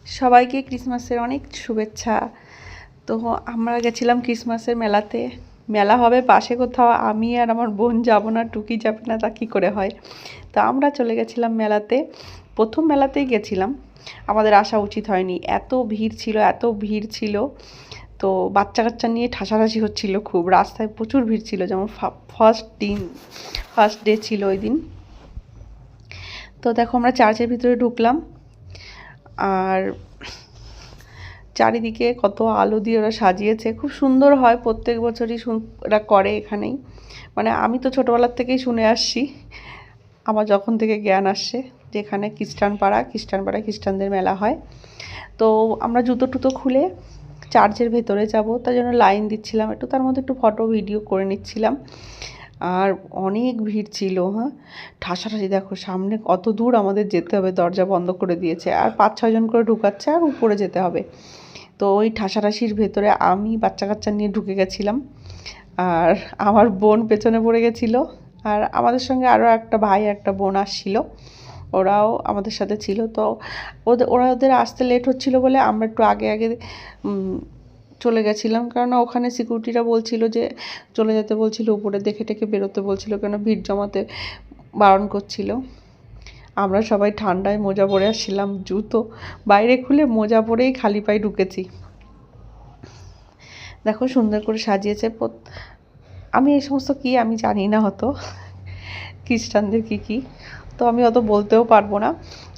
সবাইকে ক্রিসমাসের অনেক শুভেচ্ছা। তো আমরা গেছিলাম ক্রিসমাসের মেলাতে। মেলা হবে পাশে কোথাও, আমি আর আমার বোন যাব না, টুকি যাবে না, তা কী করে হয়। তো আমরা চলে গেছিলাম মেলাতে। প্রথম মেলাতেই গেছিলাম, আমাদের আসা উচিত হয়নি, এত ভিড় ছিল, এত ভিড় ছিল। তো বাচ্চা কাচ্চা নিয়ে ঠাসাঠাসি হচ্ছিল খুব, রাস্তায় প্রচুর ভিড় ছিল। যেমন ফার্স্ট ডে ছিল ওই দিন। তো দেখো আমরা চার্চের ভিতরে ঢুকলাম, আর চারিদিকে কত আলো দিয়ে ওরা সাজিয়েছে, খুব সুন্দর হয়। প্রত্যেক বছরই ওরা করে এখানেই। মানে আমি তো ছোটোবেলার থেকেই শুনে আসছি, আমার যখন থেকে জ্ঞান আসছে, যে এখানে খ্রিস্টানপাড়ায় খ্রিস্টানদের মেলা হয়। তো আমরা জুতো টুতো খুলে চার্চের ভেতরে যাব, তার জন্য লাইন দিচ্ছিলাম একটু, তার মধ্যে একটু ফটো ভিডিও করে নিচ্ছিলাম। আর অনেক ভিড় ছিল, হ্যাঁ, ঠাসাঠাসি। দেখো সামনে কত দূর আমাদের যেতে হবে, দরজা বন্ধ করে দিয়েছে, আর 5-6 জন করে ঢুকাচ্ছে, আর উপরে যেতে হবে। তো ওই ঠাসাঠাসির ভেতরে আমি বাচ্চা কাচ্চা নিয়ে ঢুকে গেছিলাম, আর আমার বোন পেছনে পড়ে গেছিলো। আর আমাদের সঙ্গে আরও একটা ভাই একটা বোন আসছিল, ওরাও আমাদের সাথে ছিল। তো ওদের আসতে লেট হচ্ছিলো বলে আমরা একটু আগে আগে চলে গেছিলাম, কারণ ওখানে সিকিউরিটিরা বলছিল যে চলে যেতে বলছিল, উপরে দেখে টেকে বেরোতে বলছিল, কেন ভিড় জমাতে বারণ করছিল। আমরা সবাই ঠান্ডায় মোজা পরে আসছিলাম, জুতো বাইরে খুলে মোজা পরেই খালি পায়ে ঢুকেছি। দেখো সুন্দর করে সাজিয়েছে। আমি এই সমস্ত কি আমি জানি না, হতো খ্রিস্টানদের কি, তো আমি অত বলতেও পারবো না।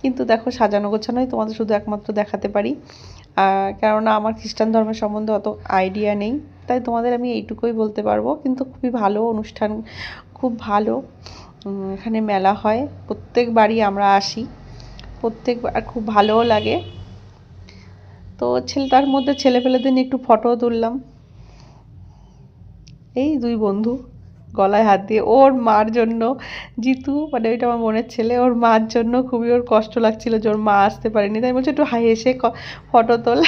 কিন্তু দেখো সাজানো গোছানোই তোমাদের শুধু একমাত্র দেখাতে পারি, কেননা আমার খ্রিস্টান ধর্মের সম্বন্ধে অত আইডিয়া নেই, তাই তোমাদের আমি এইটুকুই বলতে পারবো। কিন্তু খুবই ভালো অনুষ্ঠান, খুব ভালো। এখানে মেলা হয়, প্রত্যেকবারই আমরা আসি, প্রত্যেকবার খুব ভালোও লাগে। তো তার মধ্যে ছেলেপেলেদের নিয়ে একটু ফটোও তুললাম। এই দুই বন্ধু গলায় হাত দিয়ে, ওর মার জন্য, জিতু মানে ওইটা আমার বোনের ছেলে, ওর মার জন্য খুবই ওর কষ্ট লাগছিল যে ওর মা আসতে পারেনি, তাই বলছে একটু হেসে ফটো তোল।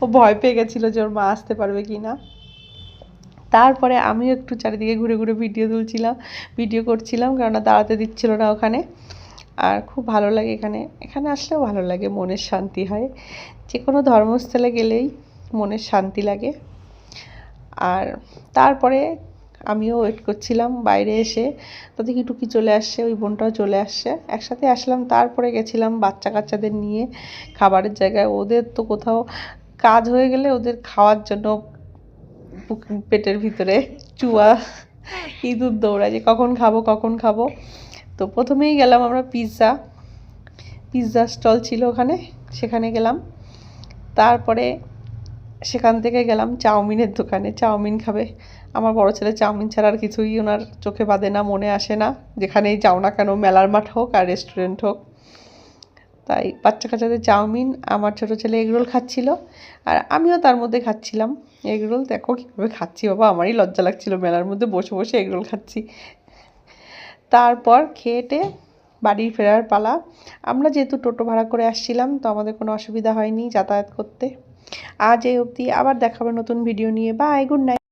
ও ভয় পেয়ে গেছিলো যে ওর মা আসতে পারবে কি না। তারপরে আমিও একটু চারিদিকে ঘুরে ঘুরে ভিডিও করছিলাম, কেননা দাঁড়াতে দিচ্ছিল না ওখানে। আর খুব ভালো লাগে এখানে আসলেও ভালো লাগে, মনের শান্তি হয়। যে কোনো ধর্মস্থলে গেলেই মনের শান্তি লাগে। আর তারপরে আমিও ওয়েট করছিলাম বাইরে এসে, তো দেখি টুকি চলে আসছে, ওই বোনটাও চলে আসছে, একসাথে আসলাম। তারপরে গেছিলাম বাচ্চা কাচ্চাদের নিয়ে খাবারের জায়গায়। ওদের তো কোথাও কাজ হয়ে গেলে ওদের খাওয়ার জন্য পেটের ভিতরে চুয়া ইঁদুর দৌড়ায়, যে কখন খাবো। তো প্রথমেই গেলাম আমরা পিৎজা স্টল ছিল ওখানে, সেখানে গেলাম। তারপরে সেখান থেকে গেলাম চাউমিনের দোকানে, চাউমিন খাবে। আমার বড় ছেলে চাউমিন ছাড়া আর কিছুই ওনার চোখে বাঁধে না, মনে আসে না, যেখানেই যাও না কেন, মেলার মাঠ হোক আর রেস্টুরেন্ট হোক। তাই বাচ্চা কাচ্চাদের চাউমিন, আমার ছোটো ছেলে এগরোল খাচ্ছিল, আর আমিও তার মধ্যে খাচ্ছিলাম এগরোল। দেখো কীভাবে খাচ্ছি বাবা, আমারই লজ্জা লাগছিল, মেলার মধ্যে বসে বসে এগরোল খাচ্ছি। তারপর খেয়েটে বাড়ি ফেরার পালা। আমরা যেহেতু টোটো ভাড়া করে আসছিলাম, তো আমাদের কোনো অসুবিধা হয়নি যাতায়াত করতে। আজ এই অবধি, আবার দেখাবে নতুন ভিডিও নিয়ে। Bye, good night.